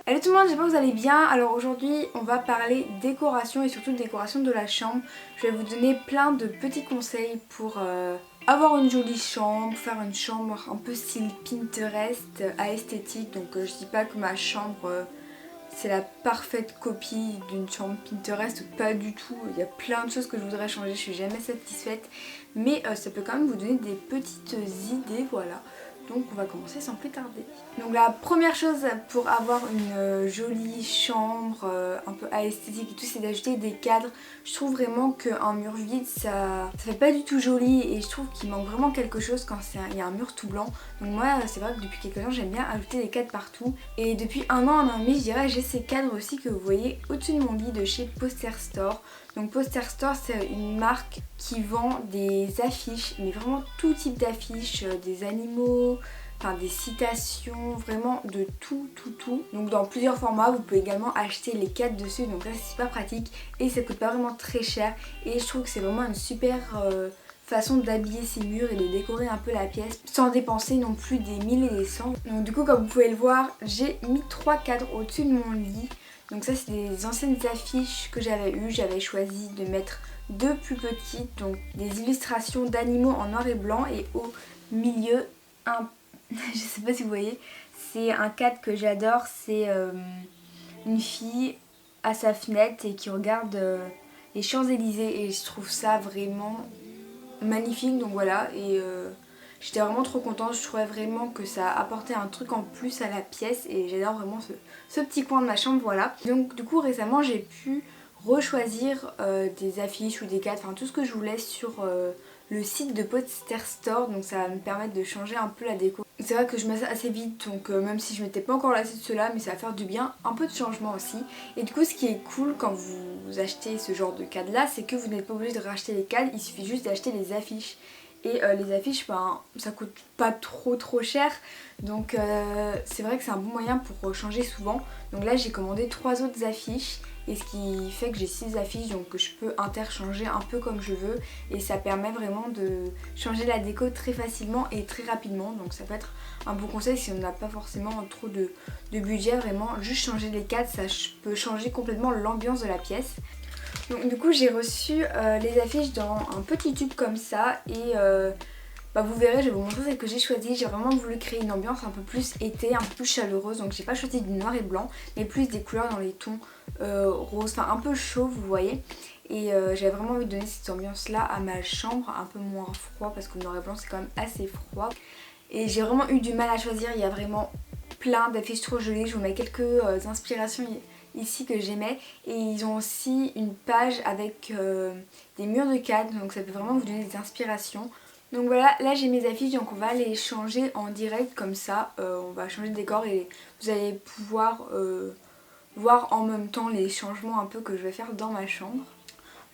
Hello tout le monde, j'espère que vous allez bien. Alors aujourd'hui on va parler décoration et surtout décoration de la chambre. Je vais vous donner plein de petits conseils pour avoir une jolie chambre, faire une chambre un peu style Pinterest à esthétique. Donc je dis pas que ma chambre c'est la parfaite copie d'une chambre Pinterest, pas du tout. Il y a plein de choses que je voudrais changer, je suis jamais satisfaite. Mais ça peut quand même vous donner des petites idées, voilà. Donc on va commencer sans plus tarder. Donc la première chose pour avoir une jolie chambre un peu esthétique et tout, c'est d'ajouter des cadres. Je trouve vraiment qu'un mur vide ça fait pas du tout joli et je trouve qu'il manque vraiment quelque chose quand il y a un mur tout blanc. Donc moi c'est vrai que depuis quelques temps j'aime bien ajouter des cadres partout. Et depuis un an et demi je dirais j'ai ces cadres aussi que vous voyez au-dessus de mon lit de chez Poster Store. Donc Poster Store c'est une marque qui vend des affiches, mais vraiment tout type d'affiches, des animaux, enfin des citations, vraiment de tout. Donc dans plusieurs formats, vous pouvez également acheter les cadres dessus, donc là c'est super pratique et ça coûte pas vraiment très cher et je trouve que c'est vraiment une super façon d'habiller ses murs et de décorer un peu la pièce sans dépenser non plus des 1000 et des 100. Donc du coup comme vous pouvez le voir, j'ai mis 3 cadres au-dessus de mon lit. Donc ça c'est des anciennes affiches que j'avais eues, j'avais choisi de mettre deux plus petites, donc des illustrations d'animaux en noir et blanc et au milieu un, je sais pas si vous voyez, c'est un cadre que j'adore, c'est une fille à sa fenêtre et qui regarde les Champs-Élysées et je trouve ça vraiment magnifique, donc voilà. Et j'étais vraiment trop contente, je trouvais vraiment que ça apportait un truc en plus à la pièce et j'adore vraiment ce petit coin de ma chambre, voilà. Donc du coup récemment j'ai pu rechoisir des affiches ou des cadres, enfin tout ce que je voulais sur le site de Poster Store, donc ça va me permettre de changer un peu la déco. C'est vrai que je mets ça assez vite, donc même si je m'étais pas encore lassée de cela, mais ça va faire du bien, un peu de changement aussi. Et du coup ce qui est cool quand vous achetez ce genre de cadre là, c'est que vous n'êtes pas obligé de racheter les cadres, il suffit juste d'acheter les affiches. Et les affiches, ben, ça coûte pas trop cher, donc c'est vrai que c'est un bon moyen pour changer souvent. Donc là j'ai commandé 3 autres affiches et ce qui fait que j'ai 6 affiches, donc que je peux interchanger un peu comme je veux et ça permet vraiment de changer la déco très facilement et très rapidement. Donc ça peut être un bon conseil si on n'a pas forcément trop de budget, vraiment juste changer les cadres, ça peut changer complètement l'ambiance de la pièce. Donc du coup j'ai reçu les affiches dans un petit tube comme ça et vous verrez, je vais vous montrer celle que j'ai choisie. J'ai vraiment voulu créer une ambiance un peu plus été, un peu plus chaleureuse. Donc j'ai pas choisi du noir et blanc, mais plus des couleurs dans les tons roses, enfin un peu chaud, vous voyez. Et j'avais vraiment envie de donner cette ambiance là à ma chambre, un peu moins froid parce que le noir et blanc c'est quand même assez froid. Et j'ai vraiment eu du mal à choisir, il y a vraiment plein d'affiches trop jolies. Je vous mets quelques inspirations ici que j'aimais. Et ils ont aussi une page avec des murs de cadre, donc ça peut vraiment vous donner des inspirations. Donc voilà, là j'ai mes affiches, donc on va les changer en direct comme ça, on va changer de décor et vous allez pouvoir voir en même temps les changements un peu que je vais faire dans ma chambre.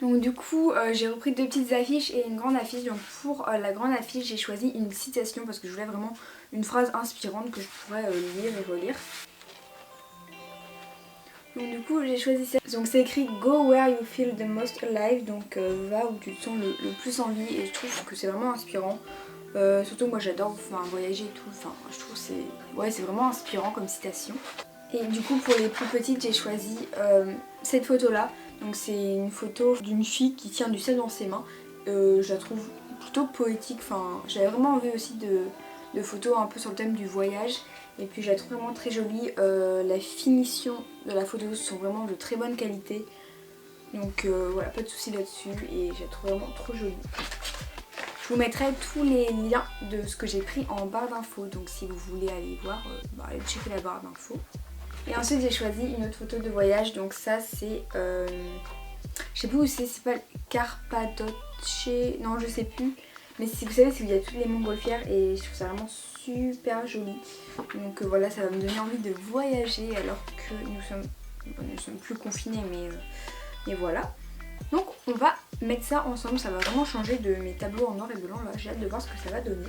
Donc du coup j'ai repris deux petites affiches et une grande affiche. Donc pour la grande affiche j'ai choisi une citation parce que je voulais vraiment une phrase inspirante que je pourrais lire et relire. Donc du coup j'ai choisi ça. Donc c'est écrit Go where you feel the most alive, donc va où tu te sens le plus en vie et je trouve que c'est vraiment inspirant. Surtout moi j'adore voyager et tout, je trouve que c'est vraiment inspirant comme citation. Et du coup pour les plus petites j'ai choisi cette photo là. Donc c'est une photo d'une fille qui tient du sel dans ses mains. Je la trouve plutôt poétique, j'avais vraiment envie aussi de photos un peu sur le thème du voyage. Et puis je la trouve vraiment très jolie, la finition de la photo sont vraiment de très bonne qualité. Donc voilà, pas de soucis là-dessus et je la trouve vraiment trop jolie. Je vous mettrai tous les liens de ce que j'ai pris en barre d'infos, donc si vous voulez aller voir, allez checker la barre d'infos. Et ensuite j'ai choisi une autre photo de voyage, donc ça c'est, je sais plus où c'est pas Carpadoce, non je sais plus. Mais si vous savez, c'est où il y a toutes les montgolfières et je trouve ça vraiment super joli. Donc voilà, ça va me donner envie de voyager alors que nous sommes plus confinés, mais voilà. Donc on va mettre ça ensemble, ça va vraiment changer de mes tableaux en noir et blanc là, j'ai hâte de voir ce que ça va donner.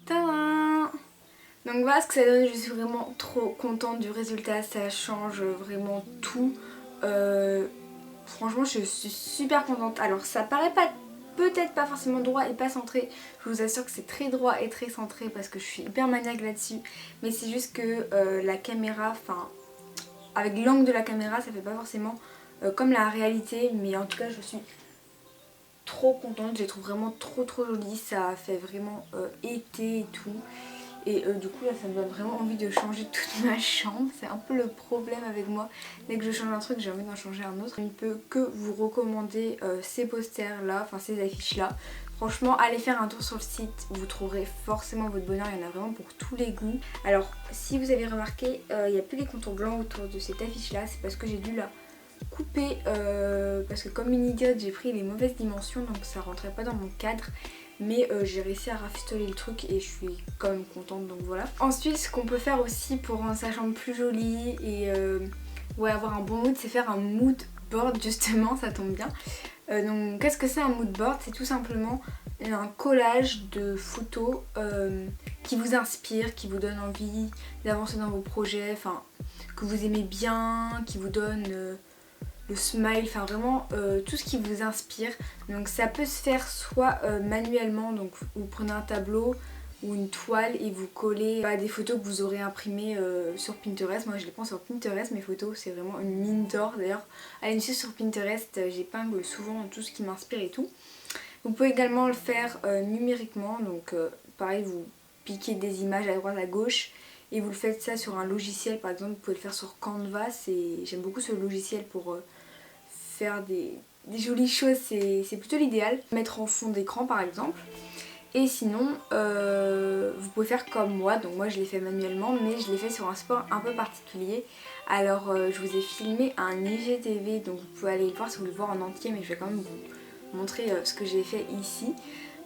Tadam! Donc voilà ce que ça donne, je suis vraiment trop contente du résultat, ça change vraiment tout. Franchement je suis super contente. Alors ça paraît pas, peut-être pas forcément droit et pas centré, je vous assure que c'est très droit et très centré parce que je suis hyper maniaque là-dessus. Mais c'est juste que la caméra, enfin avec l'angle de la caméra ça fait pas forcément comme la réalité. Mais en tout cas je suis trop contente, je les trouve vraiment trop jolis, ça fait vraiment été et tout. Et du coup là ça me donne vraiment envie de changer toute ma chambre. C'est un peu le problème avec moi. Dès que je change un truc j'ai envie d'en changer un autre. Je ne peux que vous recommander ces posters là, enfin ces affiches là. Franchement allez faire un tour sur le site, vous trouverez forcément votre bonheur, il y en a vraiment pour tous les goûts. Alors si vous avez remarqué, il n'y a plus les contours blancs autour de cette affiche là, c'est parce que j'ai dû la couper parce que comme une idiote j'ai pris les mauvaises dimensions donc ça rentrait pas dans mon cadre. Mais j'ai réussi à rafistoler le truc et je suis quand même contente, donc voilà. Ensuite ce qu'on peut faire aussi pour rendre sa chambre plus jolie et ouais, avoir un bon mood, c'est faire un mood board justement, ça tombe bien. Donc qu'est-ce que c'est un mood board? C'est tout simplement un collage de photos qui vous inspire, qui vous donne envie d'avancer dans vos projets, enfin que vous aimez bien, qui vous donne le smile, enfin vraiment tout ce qui vous inspire. Donc ça peut se faire soit manuellement, donc vous prenez un tableau ou une toile et vous collez des photos que vous aurez imprimées sur Pinterest. Moi je les prends sur Pinterest, mes photos, c'est vraiment une mine d'or. D'ailleurs allez me suivre sur Pinterest, j'épingle souvent tout ce qui m'inspire et tout. Vous pouvez également le faire numériquement, donc pareil, vous piquez des images à droite à gauche et vous le faites ça sur un logiciel. Par exemple vous pouvez le faire sur Canva, j'aime beaucoup ce logiciel pour faire des jolies choses, c'est plutôt l'idéal. Mettre en fond d'écran par exemple. Et sinon vous pouvez faire comme moi, donc moi je l'ai fait manuellement mais je l'ai fait sur un support un peu particulier. Alors je vous ai filmé un IGTV, donc vous pouvez aller le voir si vous voulez le voir en entier, mais je vais quand même vous montrer ce que j'ai fait ici.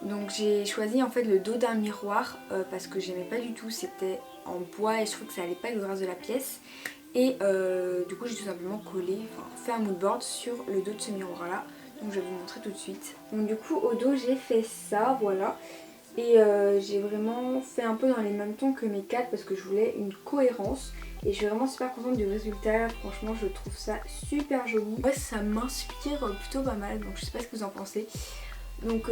Donc j'ai choisi en fait le dos d'un miroir parce que j'aimais pas du tout, c'était en bois et je trouvais que ça allait pas avec le reste de la pièce. Et du coup j'ai tout simplement collé, enfin fait un mood board sur le dos de ce miroir là. Donc je vais vous montrer tout de suite. Donc du coup au dos j'ai fait ça, voilà. Et j'ai vraiment fait un peu dans les mêmes tons que mes cadres parce que je voulais une cohérence. Et je suis vraiment super contente du résultat, franchement je trouve ça super joli. Ouais, ça m'inspire plutôt pas mal, donc je sais pas ce que vous en pensez. Donc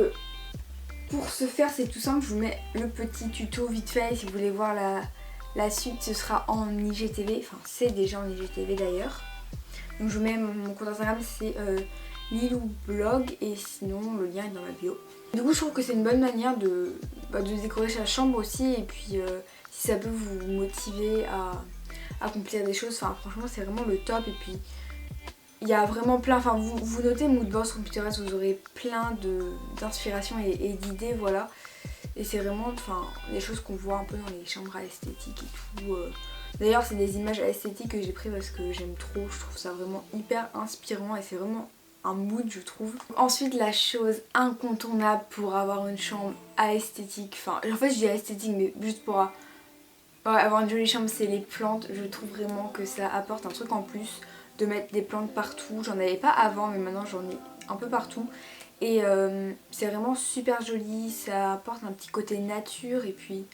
pour ce faire c'est tout simple, je vous mets le petit tuto vite fait si vous voulez voir la suite, ce sera en IGTV, enfin c'est déjà en IGTV d'ailleurs. Donc je vous mets mon compte Instagram, c'est LilouBlog et sinon le lien est dans ma bio. Du coup je trouve que c'est une bonne manière de décorer sa chambre aussi et puis si ça peut vous motiver à accomplir des choses, enfin franchement c'est vraiment le top. Et puis il y a vraiment plein, enfin vous notez Moodboard sur Pinterest, vous aurez plein d'inspiration et d'idées, voilà. Et c'est vraiment des choses qu'on voit un peu dans les chambres à esthétique et tout. D'ailleurs c'est des images à esthétique que j'ai pris parce que j'aime trop, je trouve ça vraiment hyper inspirant et c'est vraiment un mood je trouve. Ensuite la chose incontournable pour avoir une chambre à esthétique, enfin en fait je dis à esthétique mais juste pour avoir une jolie chambre, c'est les plantes. Je trouve vraiment que ça apporte un truc en plus de mettre des plantes partout. J'en avais pas avant mais maintenant j'en ai un peu partout. Et c'est vraiment super joli, ça apporte un petit côté nature et puis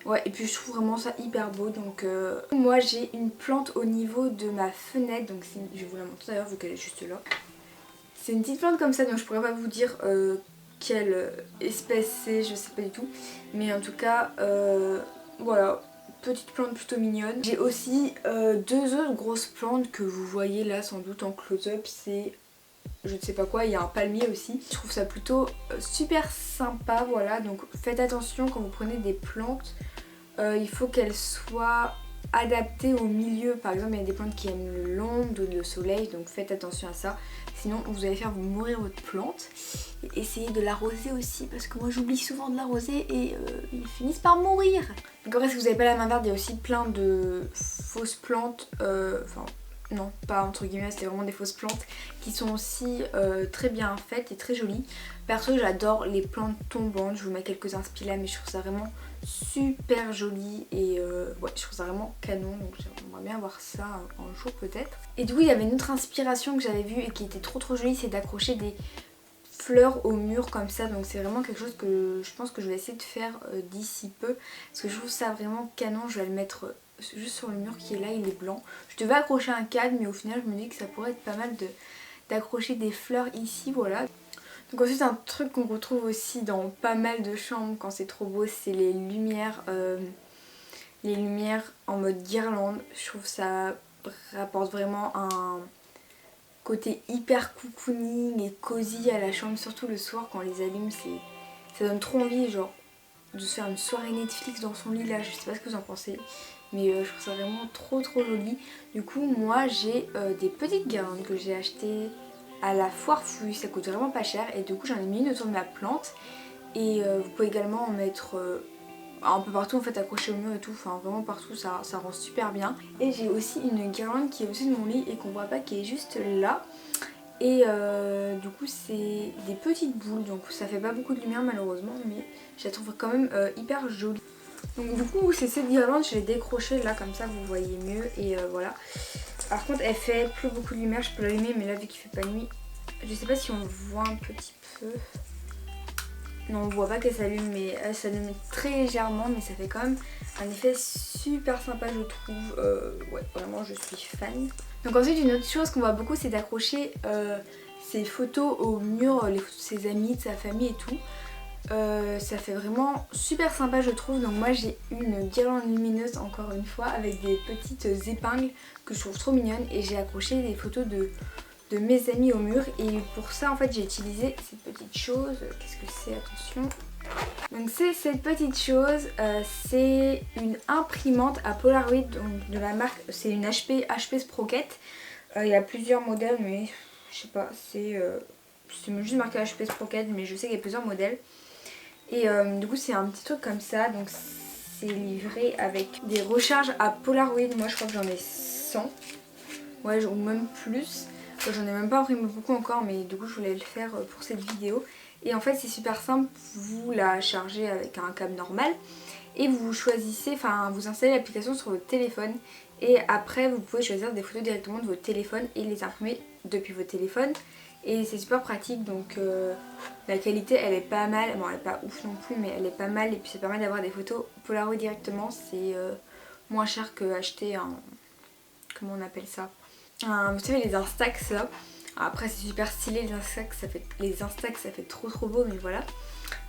ouais, et puis je trouve vraiment ça hyper beau. Donc moi j'ai une plante au niveau de ma fenêtre, donc je vais vous la montrer d'ailleurs vu qu'elle est juste là. C'est une petite plante comme ça, donc je pourrais pas vous dire quelle espèce c'est, je sais pas du tout. Mais en tout cas voilà, petite plante plutôt mignonne. J'ai aussi deux autres grosses plantes que vous voyez là sans doute en close-up, c'est je ne sais pas quoi, il y a un palmier aussi. Je trouve ça plutôt super sympa, voilà. Donc faites attention quand vous prenez des plantes, il faut qu'elles soient adaptées au milieu. Par exemple il y a des plantes qui aiment l'ombre, d'autres le soleil, donc faites attention à ça. Sinon vous allez faire vous mourir votre plante. Et essayez de l'arroser aussi parce que moi j'oublie souvent de l'arroser et ils finissent par mourir. Donc après si vous n'avez pas la main verte, il y a aussi plein de fausses plantes, non, pas entre guillemets, c'est vraiment des fausses plantes qui sont aussi très bien faites et très jolies. Perso j'adore les plantes tombantes, je vous mets quelques inspi là mais je trouve ça vraiment super joli et ouais, je trouve ça vraiment canon, donc j'aimerais bien avoir ça un jour peut-être. Et du coup il y avait une autre inspiration que j'avais vue et qui était trop jolie, c'est d'accrocher des fleurs au mur comme ça, donc c'est vraiment quelque chose que je pense que je vais essayer de faire d'ici peu parce que je trouve ça vraiment canon. Je vais le mettre juste sur le mur qui est là, il est blanc. Je devais accrocher un cadre mais au final je me dis que ça pourrait être pas mal d'accrocher des fleurs ici, voilà. Donc ensuite un truc qu'on retrouve aussi dans pas mal de chambres quand c'est trop beau, c'est les lumières en mode guirlande. Je trouve ça rapporte vraiment un côté hyper cocooning et cosy à la chambre, surtout le soir quand on les allume, ça donne trop envie genre de se faire une soirée Netflix dans son lit là, je sais pas ce que vous en pensez, mais je trouve ça vraiment trop joli. Du coup moi j'ai des petites guirlandes que j'ai achetées à la foire fouille, ça coûte vraiment pas cher et du coup j'en ai mis une autour de ma plante et vous pouvez également en mettre un peu partout en fait, accroché au mur et tout, enfin vraiment partout, ça rend super bien. Et j'ai aussi une guirlande qui est au-dessus de mon lit et qu'on voit pas, qui est juste là. Et du coup c'est des petites boules, donc ça fait pas beaucoup de lumière malheureusement, mais je la trouve quand même hyper jolie. Donc du coup c'est cette guirlande, je l'ai décrochée là comme ça vous voyez mieux et voilà. Par contre elle fait plus beaucoup de lumière, je peux l'allumer mais là vu qu'il fait pas nuit, je sais pas si on voit un petit peu. Non, on voit pas qu'elle s'allume, mais elle s'allume très légèrement, mais ça fait quand même un effet super sympa je trouve. Ouais, vraiment je suis fan. Donc ensuite une autre chose qu'on voit beaucoup, c'est d'accrocher ses photos au mur, les photos de ses amis, de sa famille et tout. Ça fait vraiment super sympa je trouve. Donc moi j'ai une guirlande lumineuse encore une fois avec des petites épingles que je trouve trop mignonnes et j'ai accroché des photos de mes amis au mur et pour ça en fait j'ai utilisé cette petite chose. Qu'est-ce que c'est? Attention. Donc c'est cette petite chose, c'est une imprimante à Polaroid donc de la marque, c'est une HP Sprocket. Il y a plusieurs modèles mais je sais pas, c'est juste marqué HP Sprocket mais je sais qu'il y a plusieurs modèles. Et du coup c'est un petit truc comme ça, donc c'est livré avec des recharges à Polaroid. Moi je crois que j'en ai 100, ouais, ou même plus. J'en ai même pas imprimé beaucoup encore mais du coup je voulais le faire pour cette vidéo. Et en fait c'est super simple, vous la chargez avec un câble normal et vous choisissez, enfin vous installez l'application sur votre téléphone et après vous pouvez choisir des photos directement de votre téléphone et les imprimer depuis votre téléphone. Et c'est super pratique, donc la qualité elle est pas mal, bon elle est pas ouf non plus mais elle est pas mal et puis ça permet d'avoir des photos Polaroid directement, c'est moins cher que acheter un, comment on appelle ça, vous savez les Instax là. Après c'est super stylé les Instax, ça fait trop beau mais voilà.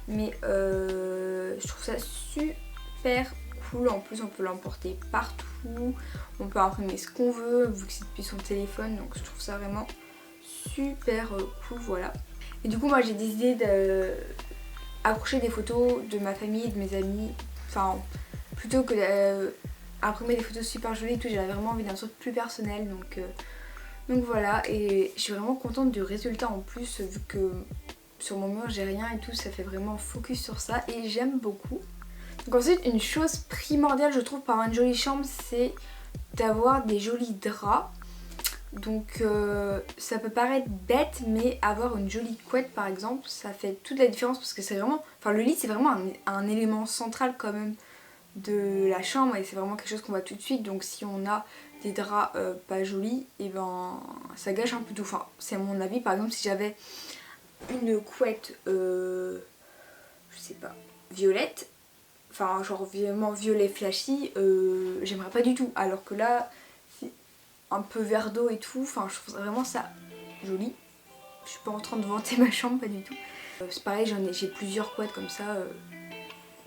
Mais je trouve ça super cool, en plus on peut l'emporter partout, on peut imprimer ce qu'on veut vu que c'est depuis son téléphone, donc je trouve ça vraiment super cool, voilà. Et du coup moi j'ai décidé d'accrocher des photos de ma famille et de mes amis, enfin plutôt que d'imprimer des photos super jolies et tout, j'avais vraiment envie d'un truc plus personnel, donc voilà. Et je suis vraiment contente du résultat en plus vu que sur mon mur j'ai rien et tout, ça fait vraiment focus sur ça et j'aime beaucoup. Donc ensuite une chose primordiale je trouve pour avoir une jolie chambre, c'est d'avoir des jolis draps. Donc ça peut paraître bête mais avoir une jolie couette par exemple ça fait toute la différence parce que c'est vraiment, enfin le lit c'est vraiment un élément central quand même de la chambre et c'est vraiment quelque chose qu'on voit tout de suite, donc si on a des draps pas jolis et ben ça gâche un peu tout, enfin c'est mon avis. Par exemple si j'avais une couette je sais pas violette, enfin genre vraiment violet flashy, j'aimerais pas du tout, alors que là un peu verre d'eau et tout, enfin je trouve vraiment ça joli. Je suis pas en train de vanter ma chambre, pas du tout. C'est pareil, j'ai plusieurs couettes comme ça,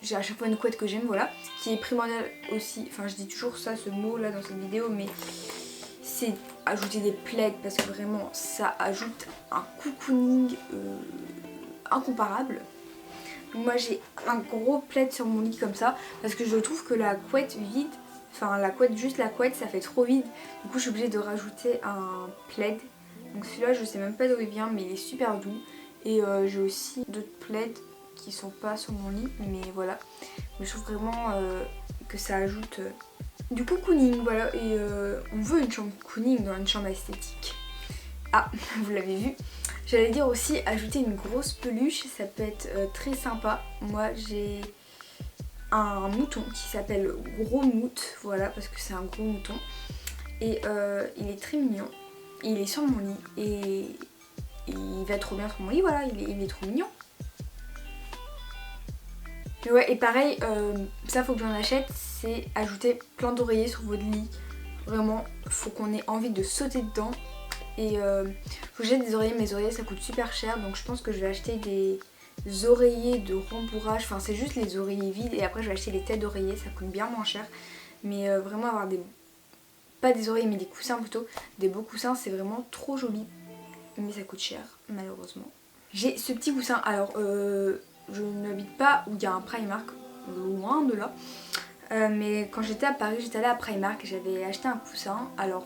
j'ai à chaque fois une couette que j'aime, voilà. Ce qui est primordial aussi, enfin je dis toujours ça, ce mot là dans cette vidéo, mais c'est ajouter des plaids parce que vraiment ça ajoute un cocooning incomparable. Donc moi j'ai un gros plaid sur mon lit comme ça parce que je trouve que la couette vide, enfin la couette, juste la couette ça fait trop vide, du coup je suis obligée de rajouter un plaid. Donc celui-là je sais même pas d'où il vient mais il est super doux. Et j'ai aussi d'autres plaids qui sont pas sur mon lit mais voilà. Mais je trouve vraiment que ça ajoute du cocooning, voilà. Et on veut une chambre cocooning dans une chambre esthétique. Ah, vous l'avez vu. J'allais dire aussi ajouter une grosse peluche, ça peut être très sympa. Moi j'ai un mouton qui s'appelle Gros Mout, voilà, parce que c'est un gros mouton. Et il est très mignon, il est sur mon lit et il va trop bien sur mon lit, voilà, il est trop mignon. Mais ouais, et pareil, ça faut que j'en achète, c'est ajouter plein d'oreillers sur votre lit. Vraiment, faut qu'on ait envie de sauter dedans. Et faut que j'achète des oreillers, mes oreillers ça coûte super cher, donc je pense que je vais acheter des oreillers de rembourrage. Enfin, c'est juste les oreillers vides et après je vais acheter les têtes d'oreillers, ça coûte bien moins cher. Mais vraiment avoir des... pas des oreillers mais des coussins plutôt, des beaux coussins, c'est vraiment trop joli. Mais ça coûte cher, malheureusement. J'ai ce petit coussin, alors je n'habite pas où il y a un Primark, loin de là. Mais quand j'étais à Paris, j'étais allée à Primark et j'avais acheté un coussin. Alors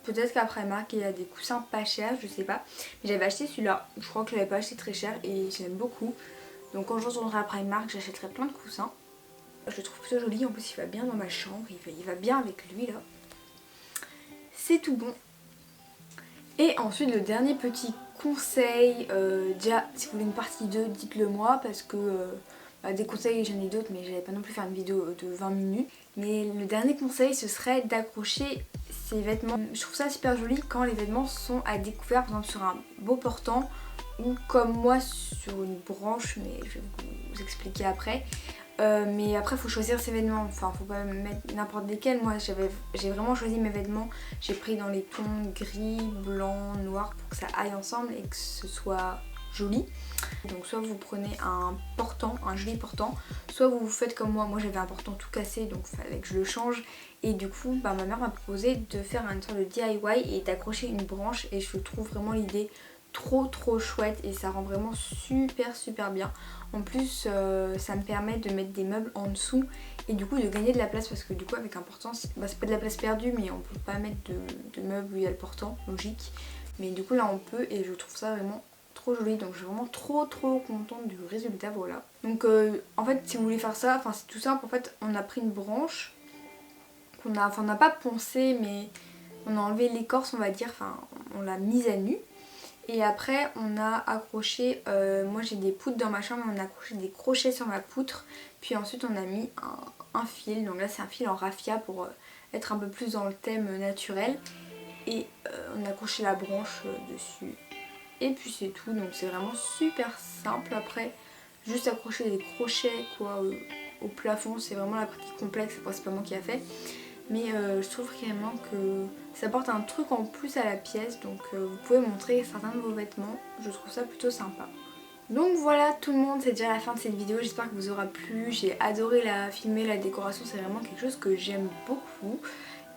peut-être qu'à Primark il y a des coussins pas chers, je sais pas. Mais j'avais acheté celui-là, je crois que je l'avais pas acheté très cher et je l'aime beaucoup. Donc quand je retournerai à Primark, j'achèterai plein de coussins. Je le trouve plutôt joli, en plus il va bien dans ma chambre, il va bien avec lui là. C'est tout bon. Et ensuite le dernier petit conseil, déjà si vous voulez une partie 2 dites-le moi parce que des conseils j'en ai d'autres mais j'allais pas non plus faire une vidéo de 20 minutes. Mais le dernier conseil ce serait d'accrocher ces vêtements. Je trouve ça super joli quand les vêtements sont à découvert, par exemple sur un beau portant ou comme moi sur une branche, mais je vais vous expliquer après. Mais après faut choisir ses vêtements, enfin faut pas mettre n'importe lesquels. Moi j'ai vraiment choisi mes vêtements, j'ai pris dans les tons gris, blanc, noir pour que ça aille ensemble et que ce soit joli. Donc soit vous prenez un portant, un joli portant, soit vous faites comme moi j'avais un portant tout cassé donc il fallait que je le change. Et du coup ma mère m'a proposé de faire une sorte de DIY et d'accrocher une branche et je trouve vraiment l'idée trop chouette et ça rend vraiment super bien. En plus ça me permet de mettre des meubles en dessous et du coup de gagner de la place parce que du coup avec un portant c'est pas de la place perdue mais on peut pas mettre de meubles où il y a le portant, logique. Mais du coup là on peut et je trouve ça vraiment trop joli, donc je suis vraiment trop contente du résultat, voilà. Donc en fait si vous voulez faire ça, enfin c'est tout simple, en fait on a pris une branche qu'on a, enfin on n'a pas poncé mais on a enlevé l'écorce on va dire, enfin on l'a mise à nu. Et après on a accroché, moi j'ai des poutres dans ma chambre, on a accroché des crochets sur ma poutre. Puis ensuite on a mis un fil, donc là c'est un fil en raffia pour être un peu plus dans le thème naturel. Et on a accroché la branche dessus. Et puis c'est tout, donc c'est vraiment super simple. Après juste accrocher des crochets quoi au plafond, c'est vraiment la partie complexe, c'est pas moi qui a fait. Mais je trouve vraiment que ça apporte un truc en plus à la pièce, donc vous pouvez montrer certains de vos vêtements, je trouve ça plutôt sympa. Donc voilà tout le monde, c'est déjà la fin de cette vidéo, j'espère que vous aura plu, j'ai adoré la filmer, la décoration, c'est vraiment quelque chose que j'aime beaucoup.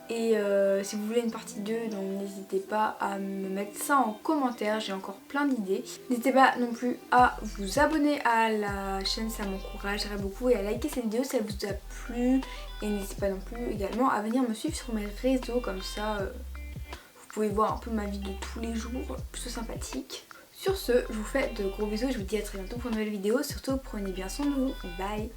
Et si vous voulez une partie 2, donc n'hésitez pas à me mettre ça en commentaire, j'ai encore plein d'idées. N'hésitez pas non plus à vous abonner à la chaîne, ça m'encouragerait beaucoup, et à liker cette vidéo si elle vous a plu. Et n'hésitez pas non plus également à venir me suivre sur mes réseaux, comme ça vous pouvez voir un peu ma vie de tous les jours, plutôt sympathique. Sur ce, je vous fais de gros bisous et je vous dis à très bientôt pour une nouvelle vidéo, surtout prenez bien soin de vous, bye.